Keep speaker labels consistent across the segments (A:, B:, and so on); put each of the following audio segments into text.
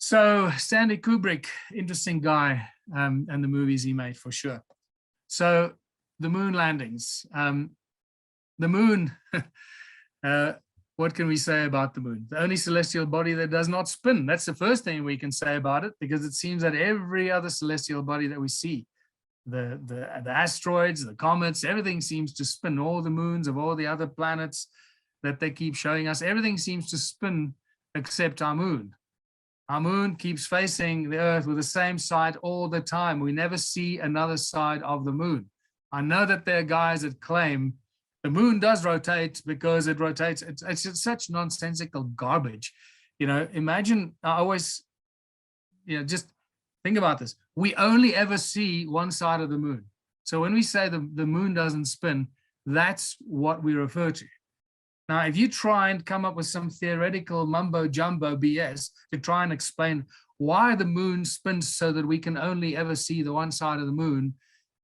A: So Stanley Kubrick, interesting guy, and the movies he made for sure. So the moon landings, the moon, what can we say about the moon? The only celestial body that does not spin. That's the first thing we can say about it, because it seems that every other celestial body that we see, the asteroids, the comets, everything seems to spin. All the moons of all the other planets that they keep showing us, everything seems to spin except our moon. Our moon keeps facing the Earth with the same side all the time. We never see another side of the moon. I know that there are guys that claim the moon does rotate because it rotates. It's just such nonsensical garbage. Imagine, I always, just think about this. We only ever see one side of the moon. So when we say the moon doesn't spin, that's what we refer to. Now, if you try and come up with some theoretical mumbo jumbo BS to try and explain why the moon spins so that we can only ever see the one side of the moon,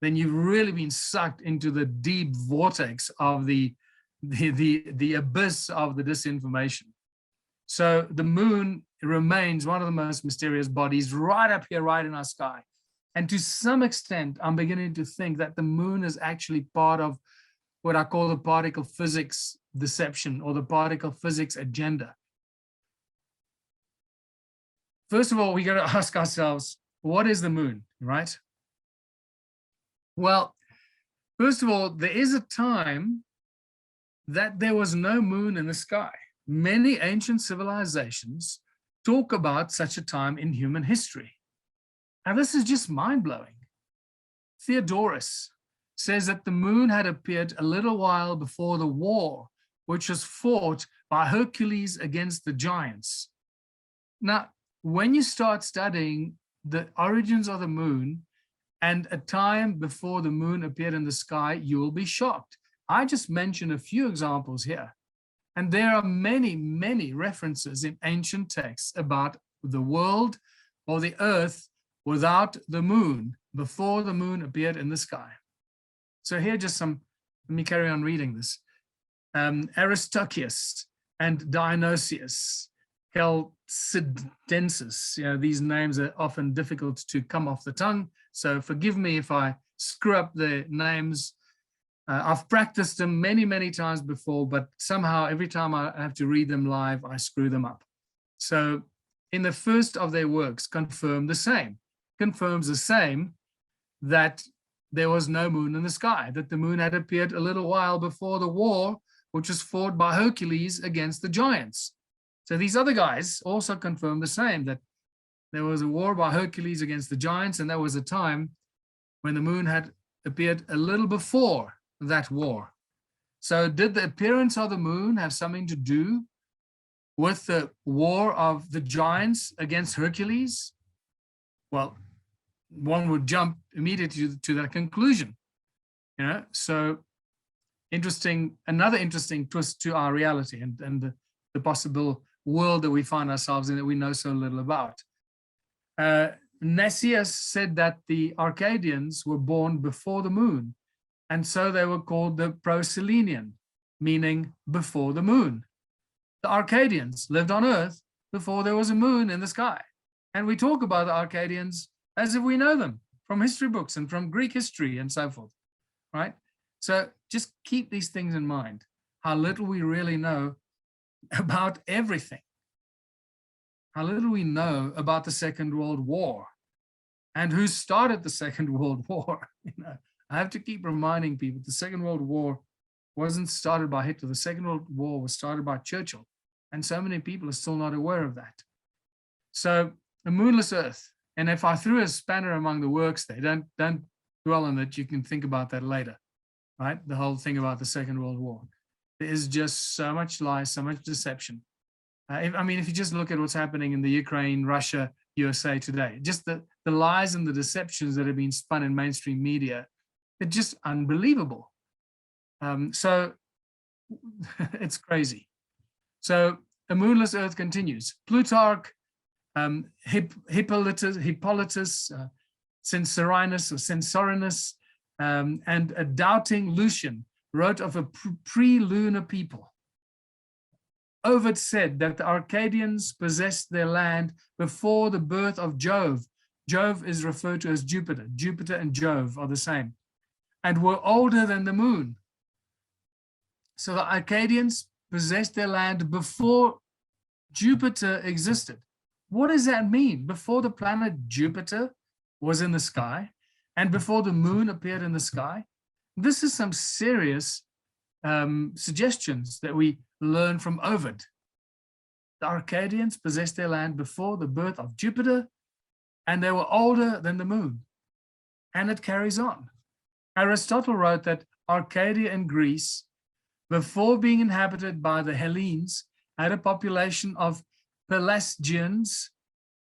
A: then you've really been sucked into the deep vortex of the abyss of the disinformation. So the moon remains one of the most mysterious bodies right up here, right in our sky. And to some extent, I'm beginning to think that the moon is actually part of what I call the particle physics deception, or the particle physics agenda. First of all, we got to ask ourselves, what is the moon, right? Well, first of all, there is a time that there was no moon in the sky. Many ancient civilizations talk about such a time in human history. Now, this is just mind-blowing. Theodorus says that the moon had appeared a little while before the war, which was fought by Hercules against the giants. Now, when you start studying the origins of the moon and a time before the moon appeared in the sky, you will be shocked. I just mentioned a few examples here. And there are many, many references in ancient texts about the world or the earth without the moon, before the moon appeared in the sky. So here just some, let me carry on reading this. Aristochus and Dionysius, Chalcidensis, these names are often difficult to come off the tongue, so forgive me if I screw up the names. I've practiced them many, many times before, but somehow every time I have to read them live, I screw them up. So in the first of their works, confirms the same that there was no moon in the sky, that the moon had appeared a little while before the war, which was fought by Hercules against the giants. So these other guys also confirm the same, that there was a war by Hercules against the giants, and there was a time when the moon had appeared a little before that war. So did the appearance of the moon have something to do with the war of the giants against Hercules? Well, one would jump immediately to that conclusion. So another interesting twist to our reality and the possible world that we find ourselves in that we know so little about. Nicias said that the Arcadians were born before the moon, and so they were called the Proselenian, meaning before the moon. The Arcadians lived on Earth before there was a moon in the sky. And we talk about the Arcadians as if we know them from history books and from Greek history and so forth, right? So just keep these things in mind, how little we really know about everything, how little we know about the Second World War and who started the Second World War. I have to keep reminding people the Second World War wasn't started by Hitler. The Second World War was started by Churchill, and so many people are still not aware of that. So a moonless Earth, and if I threw a spanner among the works there, don't dwell on it. You can think about that later, right? The whole thing about the Second World War. There is just so much lies, so much deception. If you just look at what's happening in the Ukraine, Russia, USA today, just the lies and the deceptions that have been spun in mainstream media, it's just unbelievable. So it's crazy. So a moonless Earth continues. Plutarch, Hippolytus, Censorinus, and a doubting Lucian wrote of a pre-lunar people. Ovid said that the Arcadians possessed their land before the birth of Jove. Jove is referred to as Jupiter. Jupiter and Jove are the same, and were older than the moon. So the Arcadians possessed their land before Jupiter existed. What does that mean? Before the planet Jupiter was in the sky and before the moon appeared in the sky? This is some serious suggestions that we learn from Ovid. The Arcadians possessed their land before the birth of Jupiter, and they were older than the moon. And it carries on. Aristotle wrote that Arcadia in Greece, before being inhabited by the Hellenes, had a population of Pelasgians,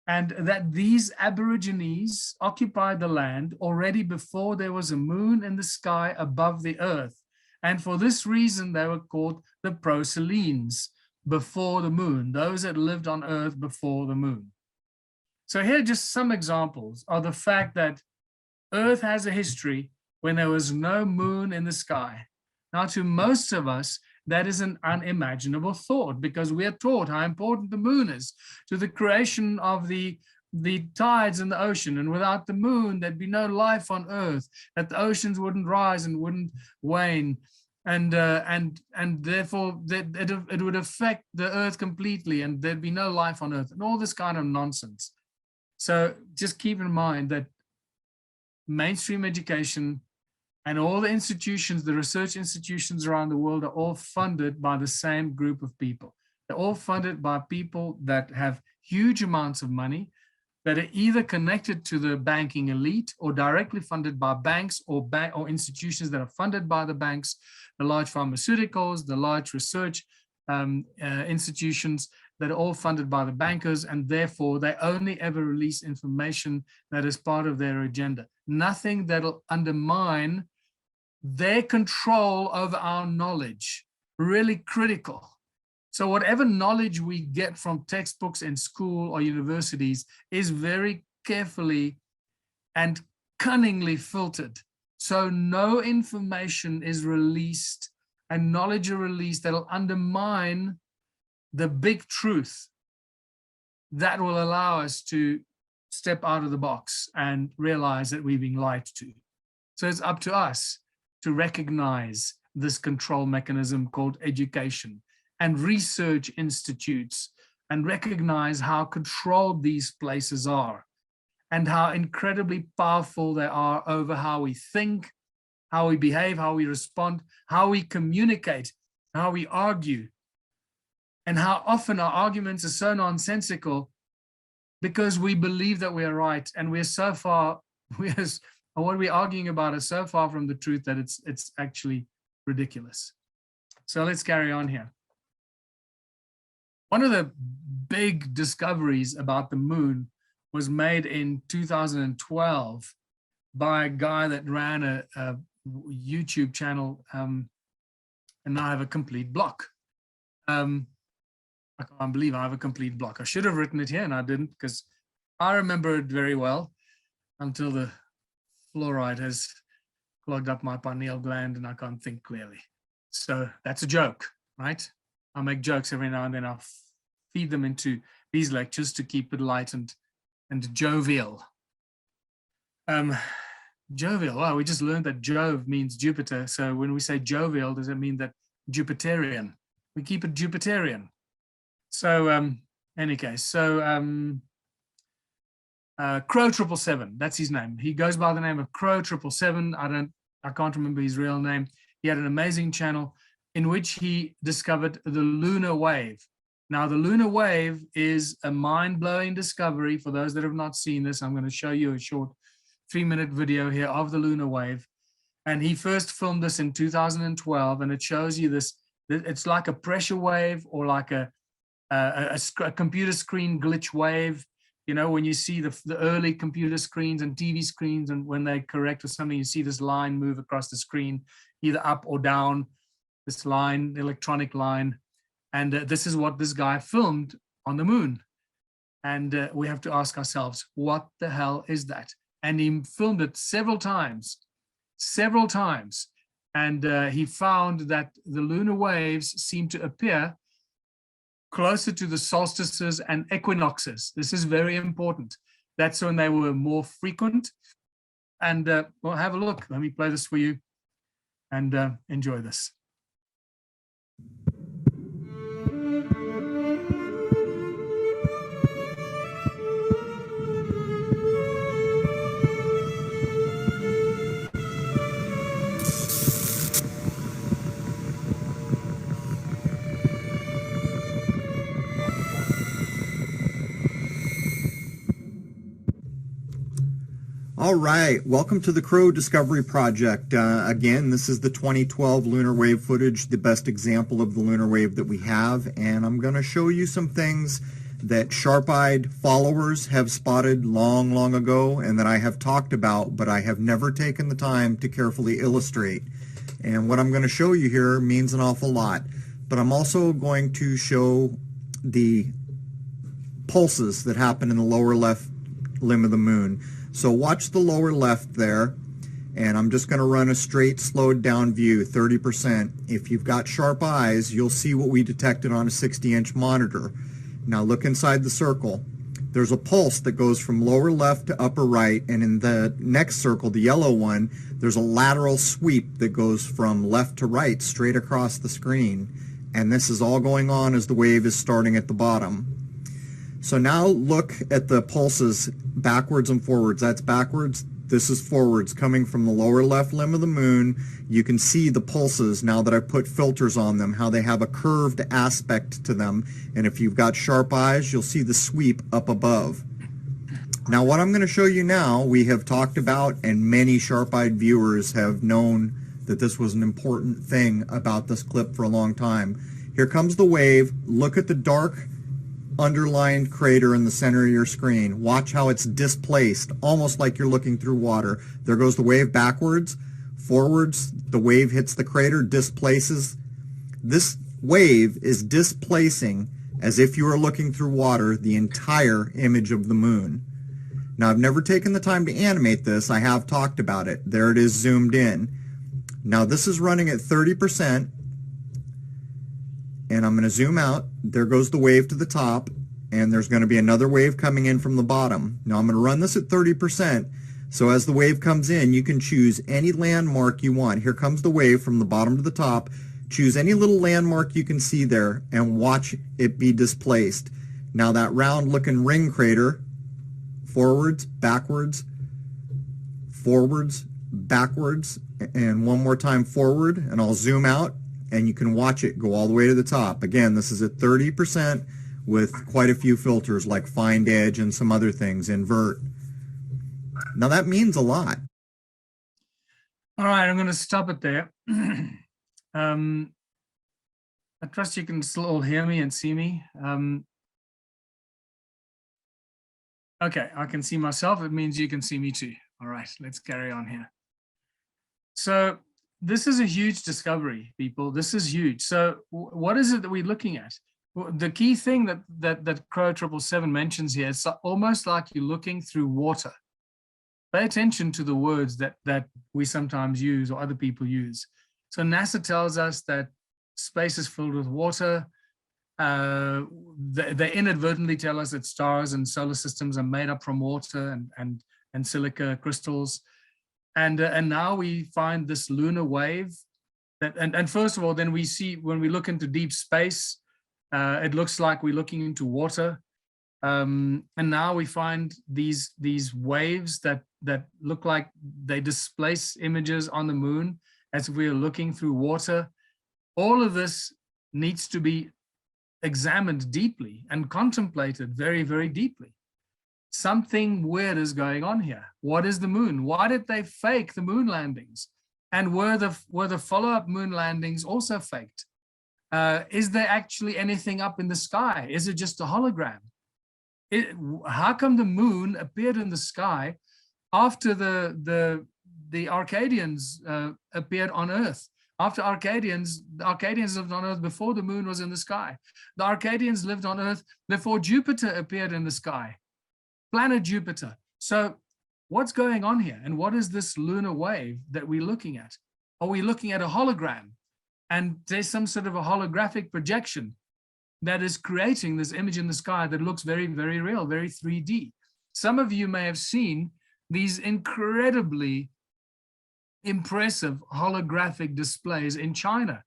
A: and that these Aborigines occupied the land already before there was a moon in the sky above the earth. And for this reason, they were called the Proselines, before the moon, those that lived on earth before the moon. So here are just some examples of the fact that earth has a history when there was no moon in the sky. Now, to most of us, that is an unimaginable thought, because we are taught how important the moon is to the creation of the tides in the ocean. And without the moon, there'd be no life on earth, that the oceans wouldn't rise and wouldn't wane. And therefore it would affect the earth completely, and there'd be no life on earth, and all this kind of nonsense. So just keep in mind that mainstream education and all the institutions, the research institutions around the world, are all funded by the same group of people. They're all funded by people that have huge amounts of money, that are either connected to the banking elite or directly funded by banks or institutions that are funded by the banks, the large pharmaceuticals, the large research institutions that are all funded by the bankers, and therefore they only ever release information that is part of their agenda. Nothing that'll undermine their control over our knowledge. Really critical. So whatever knowledge we get from textbooks in school or universities is very carefully and cunningly filtered. So no information is released and knowledge are released that'll undermine the big truth that will allow us to step out of the box and realize that we're being lied to. So it's up to us to recognize this control mechanism called education and research institutes, and recognize how controlled these places are and how incredibly powerful they are over how we think, how we behave, how we respond, how we communicate, how we argue, and how often our arguments are so nonsensical because we believe that we are right, and we're so far, what we're arguing about is so far from the truth that it's actually ridiculous. So let's carry on here. One of the big discoveries about the moon was made in 2012 by a guy that ran a YouTube channel, and now I have a complete block. I can't believe I have a complete block. I should have written it here and I didn't, because I remember it very well until the fluoride has clogged up my pineal gland and I can't think clearly. So that's a joke, right? I make jokes every now and then. I'll feed them into these lectures to keep it light and jovial. Jovial, wow, we just learned that Jove means Jupiter. So when we say jovial, does it mean that Jupiterian? We keep it Jupiterian. So any case, so Crow 777, that's his name. He goes by the name of Crow 777. I can't remember his real name. He had an amazing channel in which he discovered the lunar wave. Now, the lunar wave is a mind-blowing discovery. For those that have not seen this, I'm going to show you a short 3-minute video here of the lunar wave. And he first filmed this in 2012, and it shows you this. It's like a pressure wave or like a computer screen glitch wave. You know, when you see the early computer screens and TV screens, and when they correct or something, you see this line move across the screen, either up or down, this line, electronic line. And this is what this guy filmed on the moon. And we have to ask ourselves, what the hell is that? And he filmed it several times. And he found that the lunar waves seem to appear closer to the solstices and equinoxes. This is very important. That's when they were more frequent. And well, have a look. Let me play this for you and enjoy this.
B: All right, welcome to the Crow Discovery Project. Again, this is the 2012 lunar wave footage, the best example of the lunar wave that we have, and I'm going to show you some things that sharp-eyed followers have spotted long, long ago and that I have talked about, but I have never taken the time to carefully illustrate. And what I'm going to show you here means an awful lot, but I'm also going to show the pulses that happen in the lower left limb of the moon. So watch the lower left there, and I'm just going to run a straight slowed down view, 30%. If you've got sharp eyes, you'll see what we detected on a 60-inch monitor. Now look inside the circle. There's a pulse that goes from lower left to upper right, and in the next circle, the yellow one, there's a lateral sweep that goes from left to right straight across the screen. And this is all going on as the wave is starting at the bottom. So now look at the pulses backwards and forwards. That's backwards. This is forwards coming from the lower left limb of the moon. You can see the pulses now that I've put filters on them, how they have a curved aspect to them. And if you've got sharp eyes, you'll see the sweep up above. Now what I'm going to show you now, we have talked about, and many sharp-eyed viewers have known that this was an important thing about this clip for a long time. Here comes the wave. Look at the dark underlined crater in the center of your screen. Watch how it's displaced, almost like you're looking through water. There goes the wave backwards, forwards, the wave hits the crater, displaces. This wave is displacing, as if you were looking through water, the entire image of the moon. Now, I've never taken the time to animate this. I have talked about it. There it is zoomed in. Now, this is running at 30%. And I'm going to zoom out. There goes the wave to the top, and there's going to be another wave coming in from the bottom. Now I'm going to run this at 30%, so as the wave comes in, you can choose any landmark you want. Here comes the wave from the bottom to the top. Choose any little landmark you can see there and watch it be displaced. Now that round-looking ring crater, forwards, backwards, backwards, and one more time forward, and I'll zoom out. And you can watch it go all the way to the top. Again, this is at 30% with quite a few filters like find edge and some other things, invert. Now that means a lot.
A: All right, I'm going to stop it there. I trust you can still all hear me and see me. Okay, I can see myself. It means you can see me too. All right, let's carry on here. So this is a huge discovery, people. This is huge. So what is it that we're looking at? Well, the key thing that Crow 777 mentions here is almost like you're looking through water. Pay attention to the words that we sometimes use or other people use. So NASA tells us that space is filled with water. They inadvertently tell us that stars and solar systems are made up from water and silica crystals. And now we find this lunar wave that, and first of all, then we see when we look into deep space, it looks like we're looking into water. And now we find these waves that look like they displace images on the moon as if we are looking through water. All of this needs to be examined deeply and contemplated very, very deeply. Something weird is going on here. What is the moon? Why did they fake the moon landings? And were the follow-up moon landings also faked? Is there actually anything up in the sky? Is it just a hologram? How come the moon appeared in the sky after the Arcadians appeared on Earth? After the Arcadians lived on Earth before the moon was in the sky. The Arcadians lived on Earth before Jupiter appeared in the sky. Planet Jupiter. So what's going on here? And what is this lunar wave that we're looking at? Are we looking at a hologram? And there's some sort of a holographic projection. that is creating this image in the sky that looks very, very real, very 3D. Some of you may have seen these incredibly impressive holographic displays in China,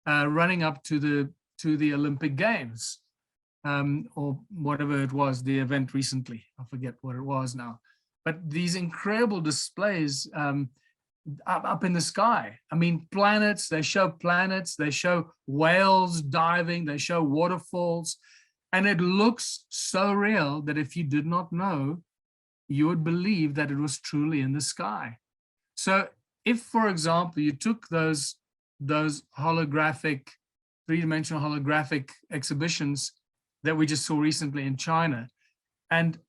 A: running up to the Olympic Games, or whatever it was, the event recently. I forget what it was now. But these incredible displays up in the sky. I mean, planets, they show whales diving, they show waterfalls, and it looks so real that if you did not know, you would believe that it was truly in the sky. So if, for example, you took those holographic, three-dimensional holographic exhibitions that we just saw recently in China, and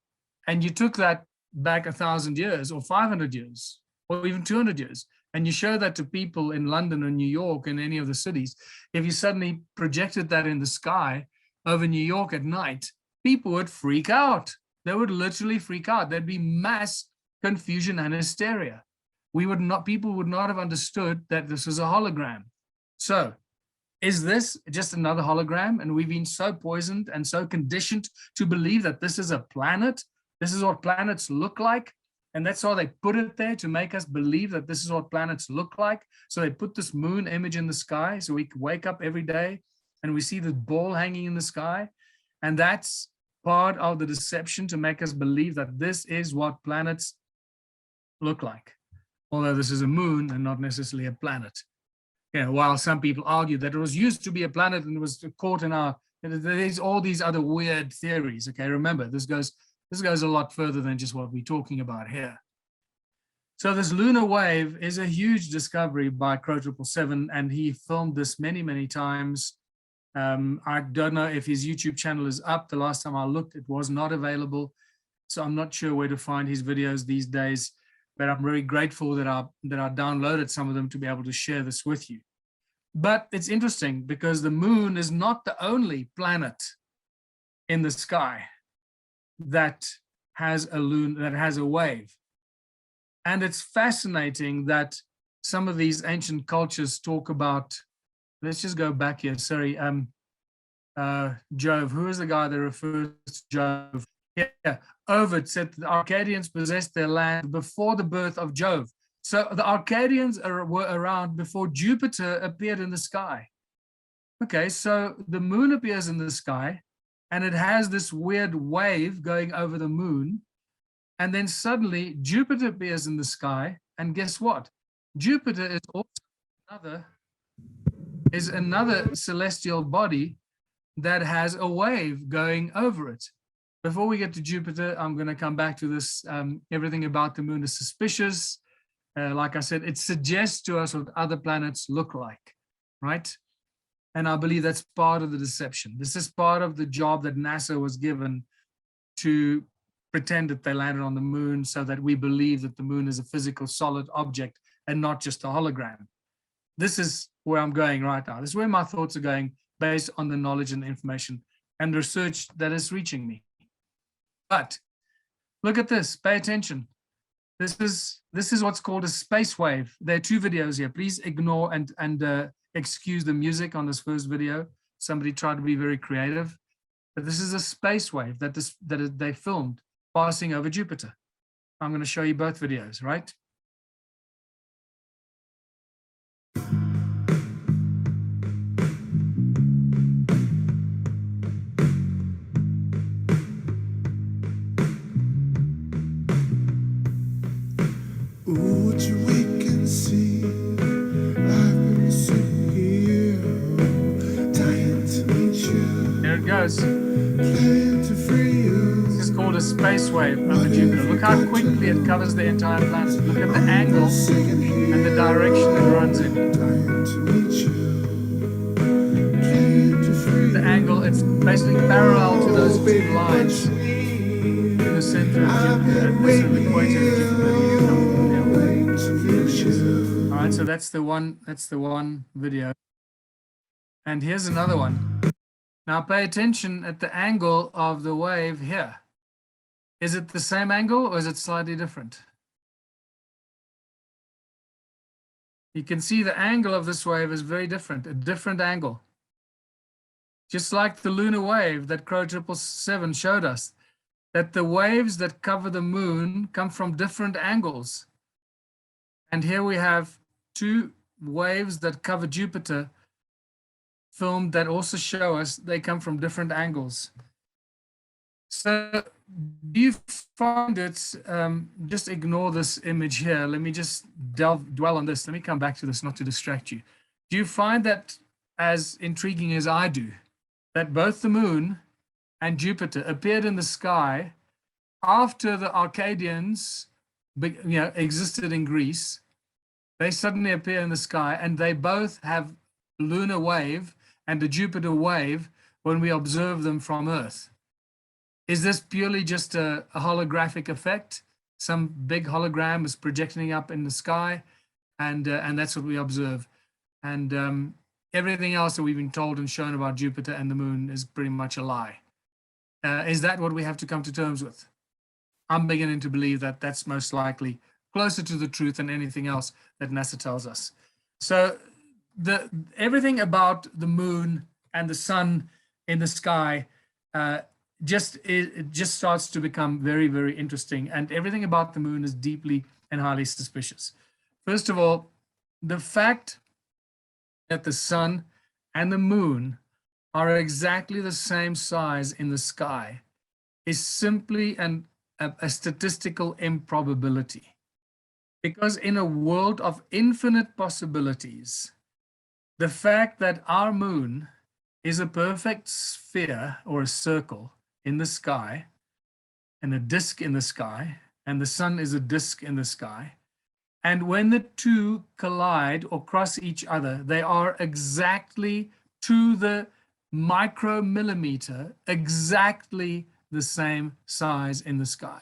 A: you took that back 1,000 years or 500 years, or even 200 years, and you show that to people in London or New York and any of the cities, if you suddenly projected that in the sky over New York at night, people would freak out. They would literally freak out. There'd be mass confusion and hysteria. People would not have understood that this was a hologram. So is this just another hologram? And we've been so poisoned and so conditioned to believe that this is a planet. This is what planets look like. And that's why they put it there, to make us believe that this is what planets look like. So they put this moon image in the sky so we can wake up every day and we see this ball hanging in the sky. And that's part of the deception, to make us believe that this is what planets look like, although this is a moon and not necessarily a planet. You know, while some people argue that it was used to be a planet and it was caught in our, there's all these other weird theories. Okay, remember, this goes a lot further than just what we're talking about here. So this lunar wave is a huge discovery by Crow 777, and he filmed this many, many times. I don't know if his YouTube channel is up. The last time I looked, it was not available. So I'm not sure where to find his videos these days, but I'm very grateful that I downloaded some of them to be able to share this with you. But it's interesting because the moon is not the only planet in the sky that has a wave. And it's fascinating that some of these ancient cultures talk about, let's just go back here, sorry, Jove. Who is the guy that refers to Jove? Yeah, Ovid said the Arcadians possessed their land before the birth of Jove. So the Arcadians were around before Jupiter appeared in the sky. Okay, so the moon appears in the sky, and it has this weird wave going over the moon. And then suddenly Jupiter appears in the sky. And guess what? Jupiter is also another celestial body that has a wave going over it. Before we get to Jupiter, I'm going to come back to this. Everything about the moon is suspicious. Like I said, it suggests to us what other planets look like, right? And I believe that's part of the deception. This is part of the job that NASA was given, to pretend that they landed on the moon so that we believe that the moon is a physical solid object and not just a hologram. This is where I'm going right now. This is where my thoughts are going based on the knowledge and information and the research that is reaching me. But look at this, pay attention. This is what's called a space wave. There are two videos here. Please ignore and excuse the music on this first video. Somebody tried to be very creative. But this is a space wave that they filmed passing over Jupiter. I'm going to show you both videos, right?
C: Ooh, what you wait and see. I've been sitting here, dying to meet you.
A: There it goes.
C: Playing to free you.
A: This is called a space wave over Jupiter. Look how quickly it covers the entire planet. Look at the angle and the direction it runs in.
C: Dying to meet you. Playing to free
A: The angle, it's basically parallel to those two lines in the center of Jupiter, the center of the equator of Jupiter. All right, so that's the one video. And here's another one. Now pay attention at the angle of the wave here. Is it the same angle or is it slightly different? You can see the angle of this wave is very different, a different angle. just like the lunar wave that Crow 777 showed us, that the waves that cover the moon come from different angles. And here we have two waves that cover Jupiter filmed that also show us they come from different angles. So do you find it, just ignore this image here. Let me just dwell on this. Let me come back to this, not to distract you. Do you find that as intriguing as I do, that both the moon and Jupiter appeared in the sky after the Arcadians existed in Greece? They suddenly appear in the sky, and they both have lunar wave and a Jupiter wave when we observe them from Earth. Is this purely just a holographic effect? Some big hologram is projecting up in the sky, and that's what we observe. And everything else that we've been told and shown about Jupiter and the moon is pretty much a lie. Is that what we have to come to terms with? I'm beginning to believe that that's most likely closer to the truth than anything else that NASA tells us. So everything about the moon and the sun in the sky it just starts to become very, very interesting. And everything about the moon is deeply and highly suspicious. First of all, the fact that the sun and the moon are exactly the same size in the sky is simply a statistical improbability. Because in a world of infinite possibilities, the fact that our moon is a perfect sphere or a circle in the sky and a disk in the sky, and the sun is a disk in the sky, and when the two collide or cross each other, they are exactly to the micromillimeter, exactly the same size in the sky.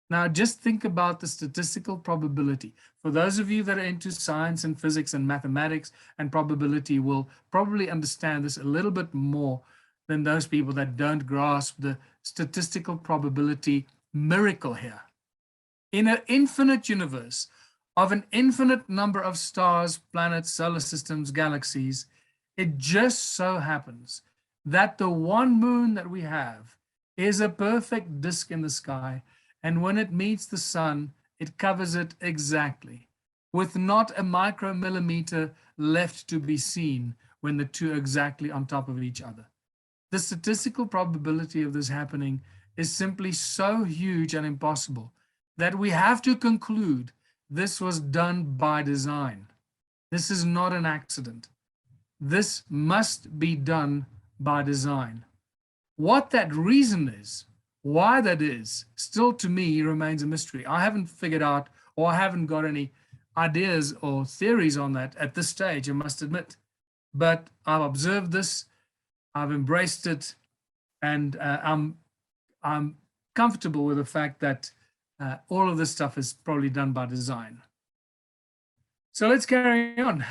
A: Now, just think about the statistical probability. For those of you that are into science and physics and mathematics and probability will probably understand this a little bit more than those people that don't grasp the statistical probability miracle here. In an infinite universe of an infinite number of stars, planets, solar systems, galaxies, it just so happens that the one moon that we have is a perfect disk in the sky. And when it meets the sun, it covers it exactly, with not a micromillimeter left to be seen when the two are exactly on top of each other. The statistical probability of this happening is simply so huge and impossible that we have to conclude this was done by design. This is not an accident. This must be done by design. What that reason is, why that is, still to me remains a mystery. I haven't figured out, or I haven't got any ideas or theories on that at this stage, I must admit. But I've observed this, I've embraced it, and I'm comfortable with the fact that all of this stuff is probably done by design. So let's carry on.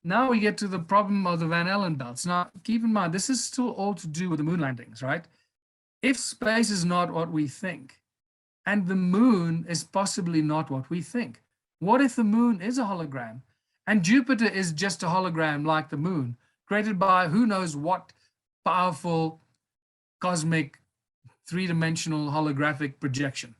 A: Now we get to the problem of the Van Allen belts. Now, keep in mind, this is still all to do with the moon landings, right? If space is not what we think, and the moon is possibly not what we think, what if the moon is a hologram, and Jupiter is just a hologram like the moon, created by who knows what powerful cosmic three-dimensional holographic projection?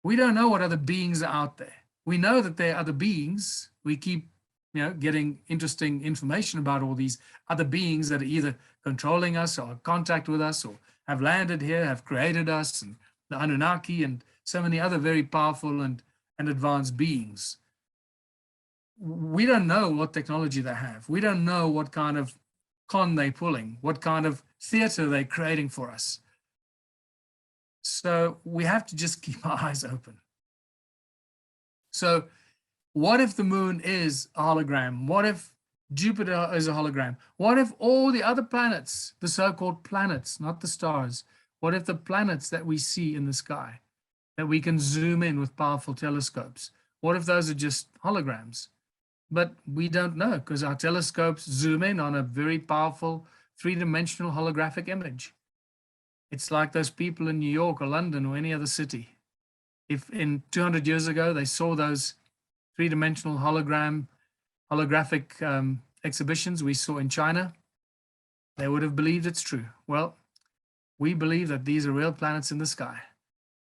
A: We don't know what other beings are out there. We know that there are other beings. We keep getting interesting information about all these other beings that are either controlling us or in contact with us or have landed here, have created us, and the Anunnaki and so many other very powerful and advanced beings. We don't know what technology they have. We don't know what kind of con they're pulling, what kind of theater they're creating for us. So we have to just keep our eyes open. So what if the moon is a hologram? What if Jupiter is a hologram? What if all the other planets, the so-called planets, not the stars, what if the planets that we see in the sky, that we can zoom in with powerful telescopes, what if those are just holograms? But we don't know because our telescopes zoom in on a very powerful three-dimensional holographic image. It's like those people in New York or London or any other city. If in 200 years ago they saw those three-dimensional holographic exhibitions we saw in China, they would have believed it's true. Well, we believe that these are real planets in the sky,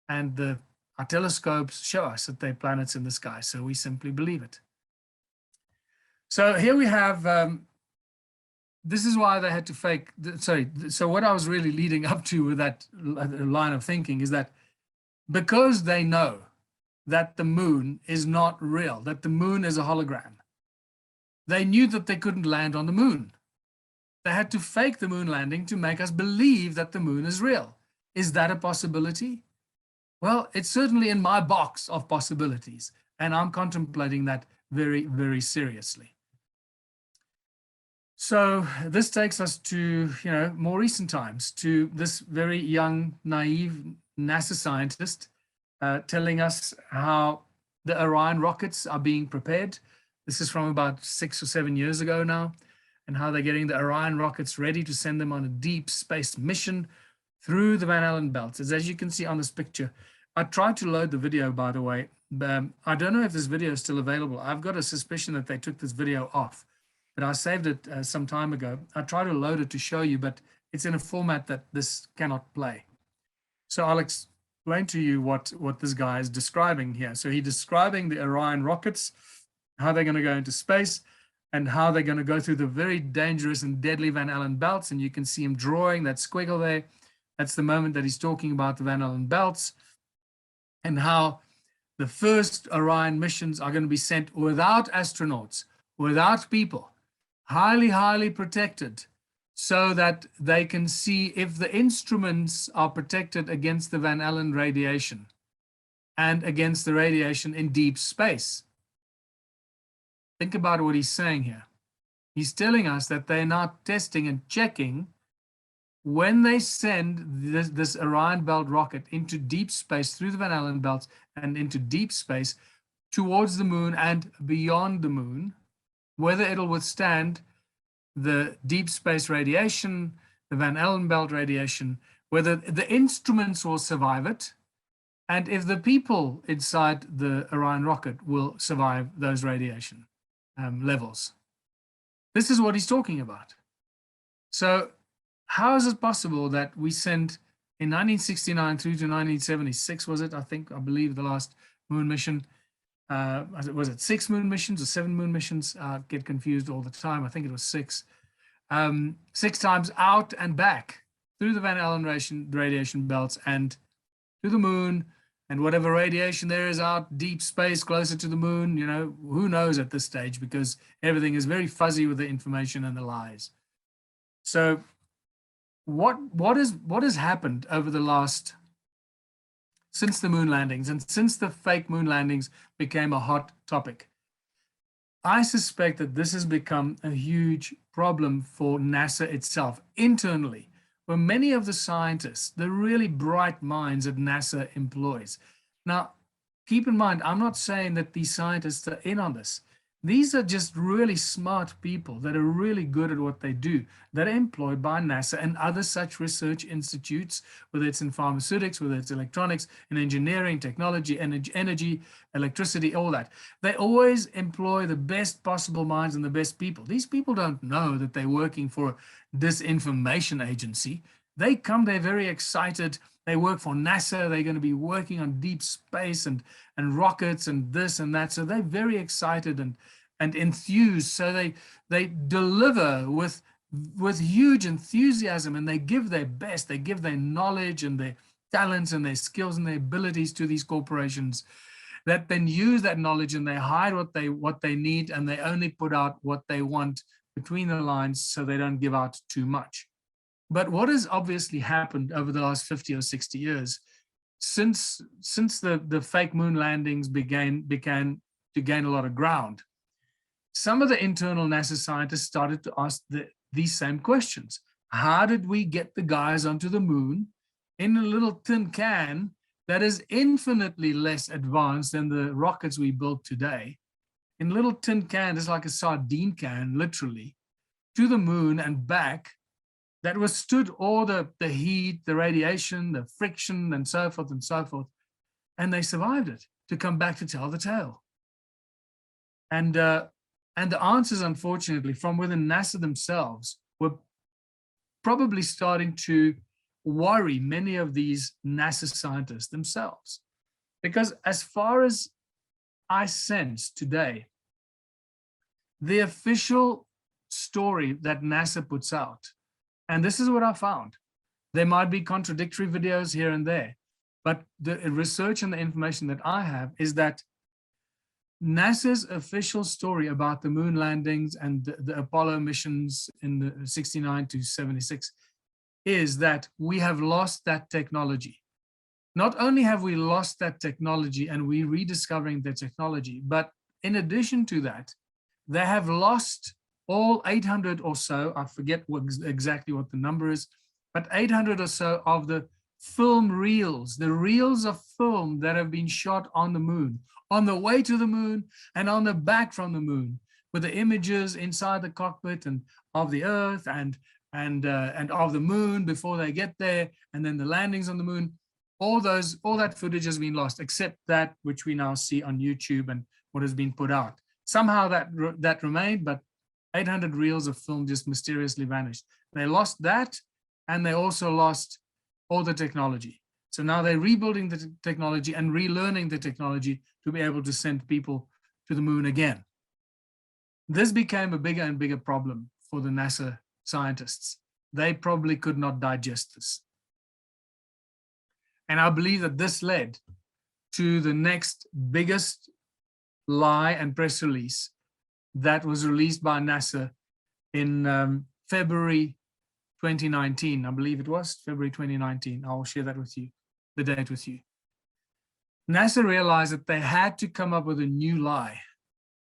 A: and our telescopes show us that they're planets in the sky, so we simply believe it. So here we have, this is why they had to fake, sorry, so what I was really leading up to with that line of thinking is that because they know that the moon is not real, that the moon is a hologram, they knew that they couldn't land on the moon. They had to fake the moon landing to make us believe that the moon is real. Is that a possibility? Well, it's certainly in my box of possibilities, and I'm contemplating that very, very seriously. So this takes us to, more recent times, to this very young, naive NASA scientist telling us how the Orion rockets are being prepared. This is from about 6 or 7 years ago now, and how they're getting the Orion rockets ready to send them on a deep space mission through the Van Allen belts. As you can see on this picture, I tried to load the video, by the way. I don't know if this video is still available. I've got a suspicion that they took this video off, but I saved it some time ago. I tried to load it to show you, but it's in a format that this cannot play. So I'll explain to you what this guy is describing here. So he's describing the Orion rockets, how they're going to go into space, and how they're going to go through the very dangerous and deadly Van Allen belts. And you can see him drawing that squiggle there. That's the moment that he's talking about the Van Allen belts, and how the first Orion missions are going to be sent without astronauts, without people, highly, highly protected, so that they can see if the instruments are protected against the Van Allen radiation and against the radiation in deep space. Think about what he's saying here. He's telling us that they're not testing and checking when they send this Orion belt rocket into deep space through the Van Allen belts and into deep space towards the moon and beyond the moon, whether it'll withstand the deep space radiation, the Van Allen belt radiation, whether the instruments will survive it, and if the people inside the Orion rocket will survive those radiation levels. This is what he's talking about. So how is it possible that we sent in 1969 through to 1976, was it? I believe the last moon mission, was it 6 moon missions or 7 moon missions? I get confused all the time. I think it was 6. 6 times out and back through the Van Allen radiation belts and to the moon, and whatever radiation there is out deep space closer to the moon, who knows at this stage, because everything is very fuzzy with the information and the lies. So what has happened over the last, since the moon landings and since the fake moon landings became a hot topic? I suspect that this has become a huge problem for NASA itself internally, where many of the scientists, the really bright minds that NASA employs. Now, keep in mind, I'm not saying that these scientists are in on this. These are just really smart people that are really good at what they do, that are employed by NASA and other such research institutes, whether it's in pharmaceutics, whether it's electronics, in engineering, technology, energy, electricity, all that. They always employ the best possible minds and the best people. These people don't know that they're working for this information agency. They come, they're very excited. They work for NASA. They're going to be working on deep space and rockets and this and that. So they're very excited and enthused. So they deliver with huge enthusiasm, and they give their best. They give their knowledge and their talents and their skills and their abilities to these corporations that then use that knowledge, and they hide what they need, and they only put out what they want between the lines so they don't give out too much. But what has obviously happened over the last 50 or 60 years, since the fake moon landings began to gain a lot of ground, some of the internal NASA scientists started to ask these same questions. How did we get the guys onto the moon in a little tin can that is infinitely less advanced than the rockets we built today? In a little tin can, it's like a sardine can, literally, to the moon and back, that withstood all the heat, the radiation, the friction, and so forth and so forth. And they survived it to come back to tell the tale. And the answers, unfortunately, from within NASA themselves were probably starting to worry many of these NASA scientists themselves. Because as far as I sense today, the official story that NASA puts out, and this is what I found, there might be contradictory videos here and there, but the research and the information that I have is that NASA's official story about the moon landings and the Apollo missions in the 69 to 76 is that we have lost that technology. Not only have we lost that technology and we're rediscovering the technology, but in addition to that, they have lost all 800 or so, I forget exactly what the number is, but 800 or so of the film reels, the reels of film that have been shot on the moon, on the way to the moon and on the back from the moon, with the images inside the cockpit and of the Earth and of the moon before they get there, and then the landings on the moon. All that footage has been lost, except that which we now see on YouTube and what has been put out. Somehow that remained, but 800 reels of film just mysteriously vanished. They lost that, and they also lost all the technology. So now they're rebuilding the technology and relearning the technology to be able to send people to the moon again. This became a bigger and bigger problem for the NASA scientists. They probably could not digest this. And I believe that this led to the next biggest lie and press release that was released by NASA in February 2019. I believe it was February 2019. I'll share that with you, the date with you. NASA realized that they had to come up with a new lie,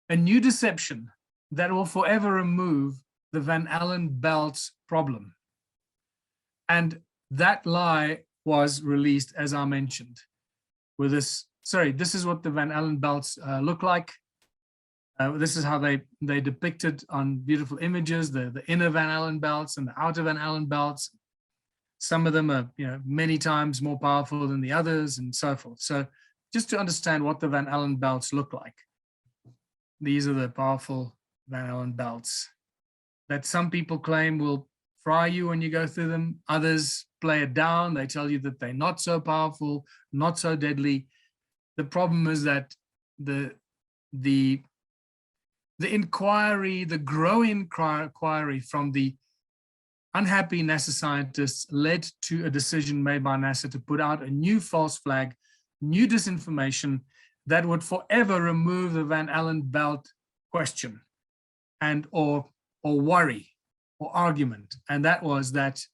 A: a new deception that will forever remove the Van Allen belts problem. And that lie was released, as I mentioned, with this. Sorry, this is what the Van Allen belts look like. This is how they depicted on beautiful images, the inner Van Allen belts and the outer Van Allen belts. Some of them are, many times more powerful than the others, and so forth. So just to understand what the Van Allen belts look like, these are the powerful Van Allen belts that some people claim will fry you when you go through them. Others play it down. They tell you that they're not so powerful, not so deadly. The problem is that the inquiry, the growing inquiry from the unhappy NASA scientists led to a decision made by NASA to put out a new false flag, new disinformation that would forever remove the Van Allen belt question and or worry or argument. And that was that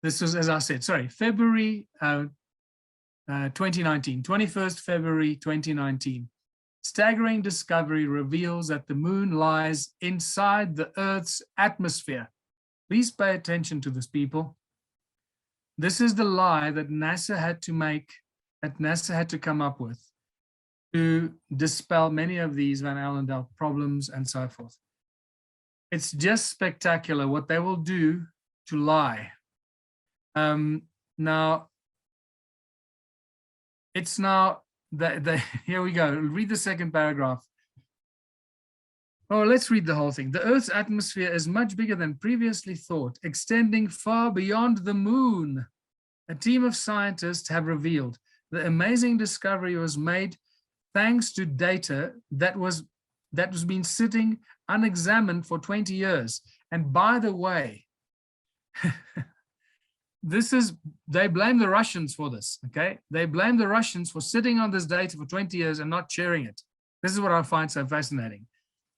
A: this was, as I said, February 2019, 21st February 2019. Staggering discovery reveals that the moon lies inside the Earth's atmosphere. Please pay attention to this, people. This is the lie that NASA had to make, that NASA had to come up with to dispel many of these Van Allen belt problems and so forth. It's just spectacular what they will do to lie. Now, it's now that here we go. Read the second paragraph. Oh, let's read the whole thing. The Earth's atmosphere is much bigger than previously thought, extending far beyond the moon. A team of scientists have revealed the amazing discovery was made thanks to data that was been sitting unexamined for 20 years. And by the way, they blame the Russians for this, okay? They blame the Russians for sitting on this data for 20 years and not sharing it. This is what I find so fascinating.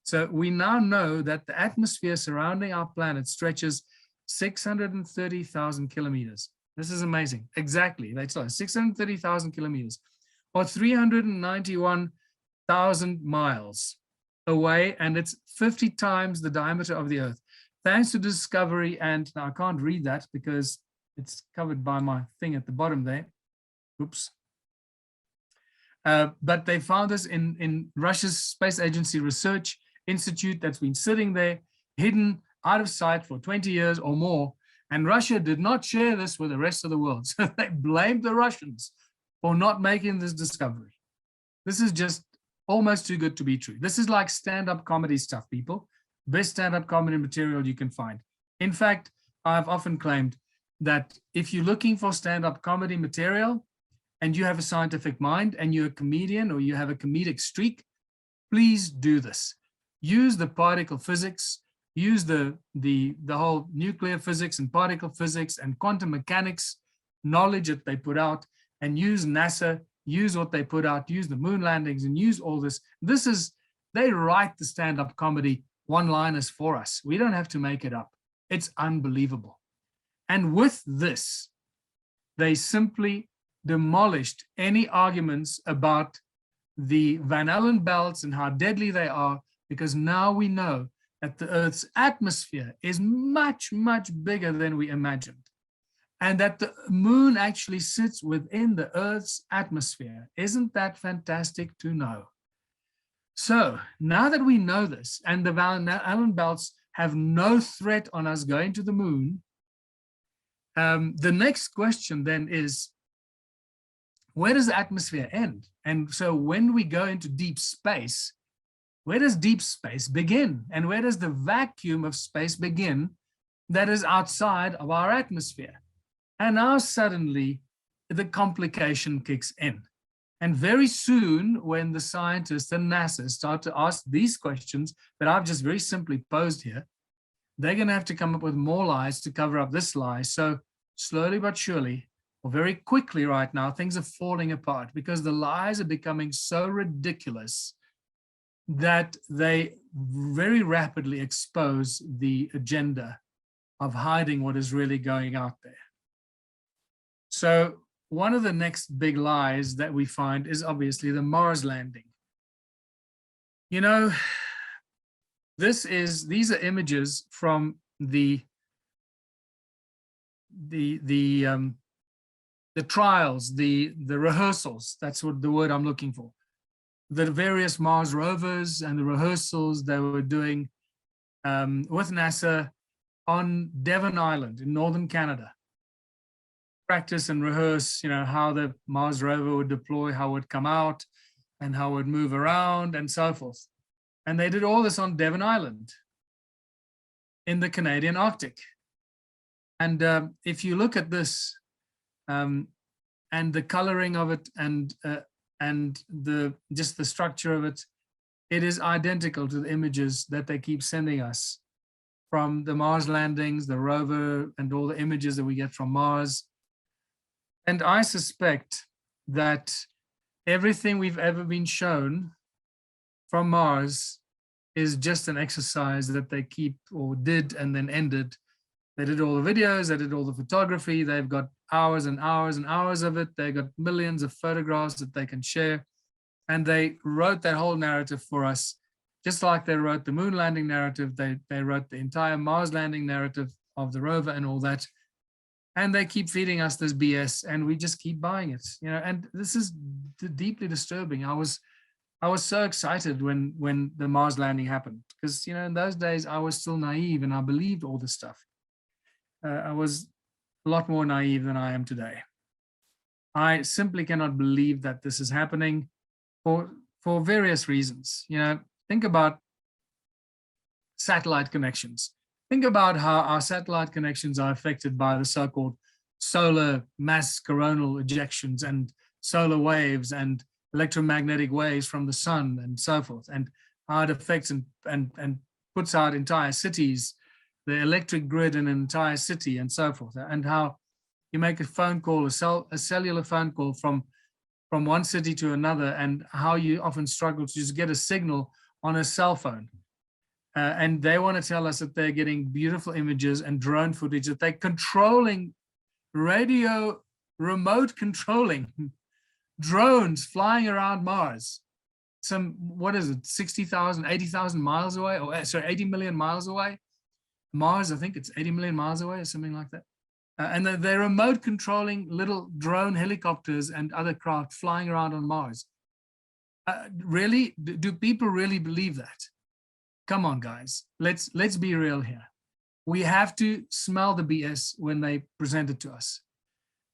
A: So we now know that the atmosphere surrounding our planet stretches 630,000 kilometers. This is amazing. Exactly, that's 630,000 kilometers, or 391,000 miles away, and it's 50 times the diameter of the Earth. Thanks to discovery, and now I can't read that because it's covered by my thing at the bottom there. Oops. But they found this in Russia's Space Agency Research Institute that's been sitting there, hidden, out of sight for 20 years or more. And Russia did not share this with the rest of the world. So they blamed the Russians for not making this discovery. This is just almost too good to be true. This is like stand-up comedy stuff, people. Best stand-up comedy material you can find. In fact, I've often claimed that if you're looking for stand-up comedy material and you have a scientific mind and you're a comedian or you have a comedic streak, please do this. Use the particle physics, use the whole nuclear physics and particle physics and quantum mechanics knowledge that they put out, and use NASA, use what they put out, use the moon landings, and use all this. They write the stand-up comedy one-liners for us. We don't have to make it up. It's unbelievable. And with this, they simply demolished any arguments about the Van Allen belts and how deadly they are, because now we know that the Earth's atmosphere is much, much bigger than we imagined, and that the moon actually sits within the Earth's atmosphere. Isn't that fantastic to know? So now that we know this, and the Van Allen belts have no threat on us going to the moon, the next question then is, where does the atmosphere end? And so when we go into deep space, where does deep space begin? And where does the vacuum of space begin that is outside of our atmosphere? And now suddenly the complication kicks in. And very soon, when the scientists and NASA start to ask these questions that I've just very simply posed here, they're going to have to come up with more lies to cover up this lie. So slowly but surely, or very quickly right now, things are falling apart because the lies are becoming so ridiculous that they very rapidly expose the agenda of hiding what is really going out there. So one of the next big lies that we find is obviously the Mars landing. You know, these are images from the trials, the rehearsals. That's what the word I'm looking for. The various Mars rovers and the rehearsals they were doing with NASA on Devon Island in northern Canada. Practice and rehearse, you know, how the Mars rover would deploy, how it would come out, and how it would move around, and so forth. And they did all this on Devon Island in the Canadian Arctic. And if you look at this, and the coloring of it, and just the structure of it, it is identical to the images that they keep sending us from the Mars landings, the rover, and all the images that we get from Mars. And I suspect that everything we've ever been shown from Mars is just an exercise that they keep, or did, and then ended. They did all the videos, they did all the photography, they've got hours and hours and hours of it, they got millions of photographs that they can share, and they wrote that whole narrative for us, just like they wrote the moon landing narrative, they wrote the entire Mars landing narrative of the rover and all that, and they keep feeding us this BS, and we just keep buying it, you know. And this is deeply disturbing. I was so excited when the Mars landing happened, because, you know, in those days I was still naive and I believed all this stuff. I was a lot more naive than I am today. I simply cannot believe that this is happening for various reasons. You know, think about satellite connections. Think about how our satellite connections are affected by the so-called solar mass coronal ejections and solar waves and electromagnetic waves from the sun and so forth, and how it affects and puts out entire cities, the electric grid in an entire city and so forth, and how you make a phone call, a cellular phone call from one city to another, and how you often struggle to just get a signal on a cell phone. And they want to tell us that they're getting beautiful images and drone footage, that they're controlling remote controlling drones flying around Mars. Some, what is it, 60,000, 80,000 miles away, or sorry, 80 million miles away. Mars, I think it's 80 million miles away or something like that. And they're remote controlling little drone helicopters and other craft flying around on Mars. Really, do people really believe that? Come on, guys, let's be real here. We have to smell the BS when they present it to us.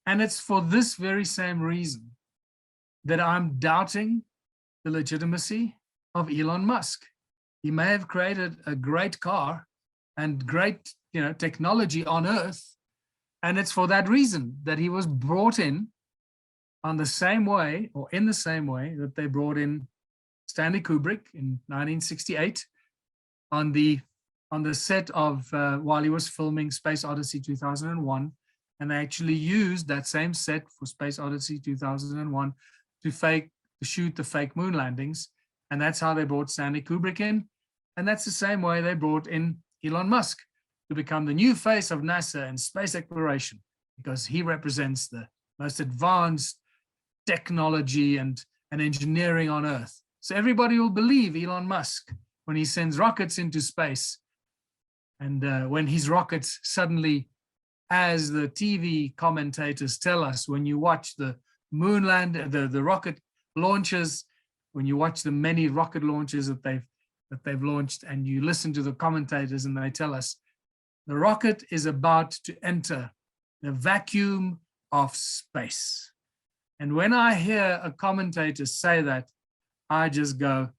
A: And it's for this very same reason that I'm doubting the legitimacy of Elon Musk. He may have created a great car, and great, technology on Earth. And it's for that reason that he was brought in on the same way, or in the same way that they brought in Stanley Kubrick in 1968 on the set of while he was filming Space Odyssey 2001, and they actually used that same set for Space Odyssey 2001 to shoot the fake moon landings, and that's how they brought Stanley Kubrick in, and that's the same way they brought in Elon Musk to become the new face of NASA and space exploration, because he represents the most advanced technology and engineering on Earth. So everybody will believe Elon Musk when he sends rockets into space. And when his rockets suddenly, as the TV commentators tell us, when you watch the moon land, the rocket launches, when you watch the many rocket launches that they've launched, and you listen to the commentators and they tell us the rocket is about to enter the vacuum of space. And when I hear a commentator say that, I just go,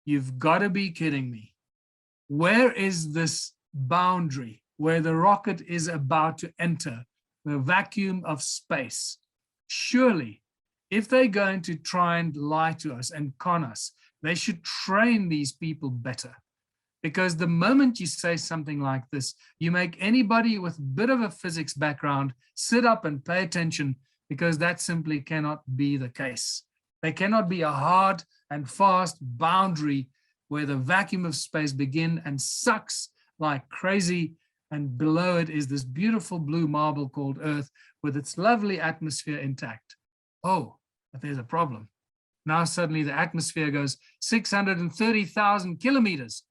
A: you've got to be kidding me. Where is this boundary where the rocket is about to enter the vacuum of space? Surely, if they're going to try and lie to us and con us, they should train these people better. Because the moment you say something like this, you make anybody with a bit of a physics background sit up and pay attention, because that simply cannot be the case. There cannot be a hard and fast boundary where the vacuum of space begins and sucks like crazy, and below it is this beautiful blue marble called Earth with its lovely atmosphere intact. Oh, but there's a problem. Now suddenly the atmosphere goes 630,000 kilometers,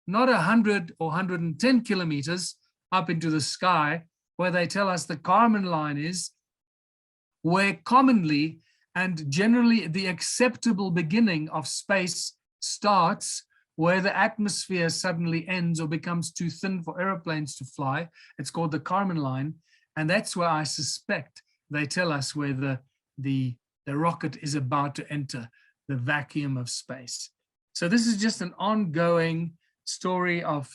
A: not 100 or 110 kilometers up into the sky, where they tell us the Kármán line is, where commonly and generally the acceptable beginning of space starts, where the atmosphere suddenly ends or becomes too thin for airplanes to fly. It's called the Kármán line. And that's where I suspect they tell us where the rocket is about to enter the vacuum of space. So this is just an ongoing story of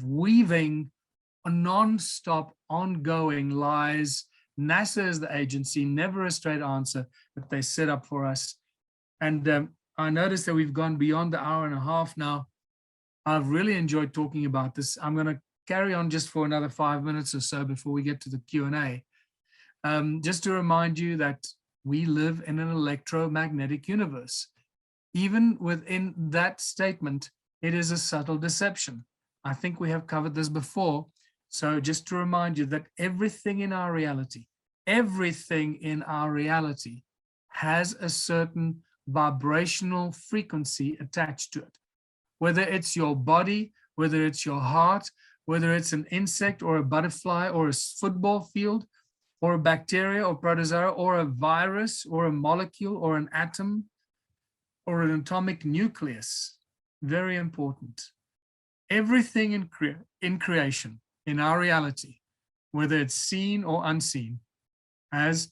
A: weaving a non-stop ongoing lies. NASA is the agency, never a straight answer that they set up for us. And I noticed that we've gone beyond the hour and a half now. I've really enjoyed talking about this. I'm going to carry on just for another 5 minutes or so before we get to the Q&A. Just to remind you that we live in an electromagnetic universe. Even within that statement, it is a subtle deception. I think we have covered this before. So just to remind you that everything in our reality has a certain vibrational frequency attached to it. Whether it's your body, whether it's your heart, whether it's an insect or a butterfly or a football field or a bacteria or protozoa or a virus or a molecule or an atom or an atomic nucleus. Very important. Everything in creation, in our reality, whether it's seen or unseen, has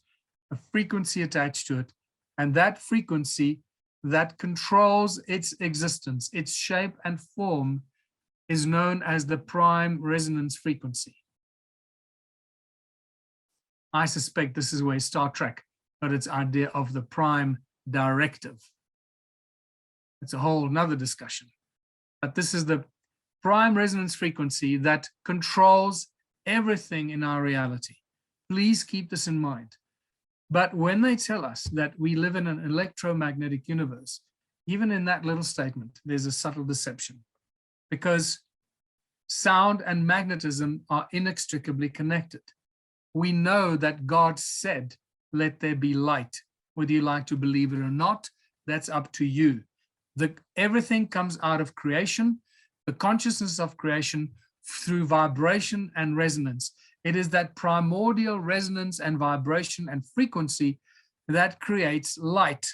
A: a frequency attached to it. And that frequency that controls its existence, its shape and form, is known as the prime resonance frequency. I suspect this is where Star Trek got its idea of the prime directive. It's a whole nother discussion. But this is the prime resonance frequency that controls everything in our reality. Please keep this in mind. But when they tell us that we live in an electromagnetic universe, even in that little statement, there's a subtle deception, because sound and magnetism are inextricably connected. We know that God said, let there be light. Whether you like to believe it or not, that's up to you. Everything comes out of creation, the consciousness of creation, through vibration and resonance. It is that primordial resonance and vibration and frequency that creates light.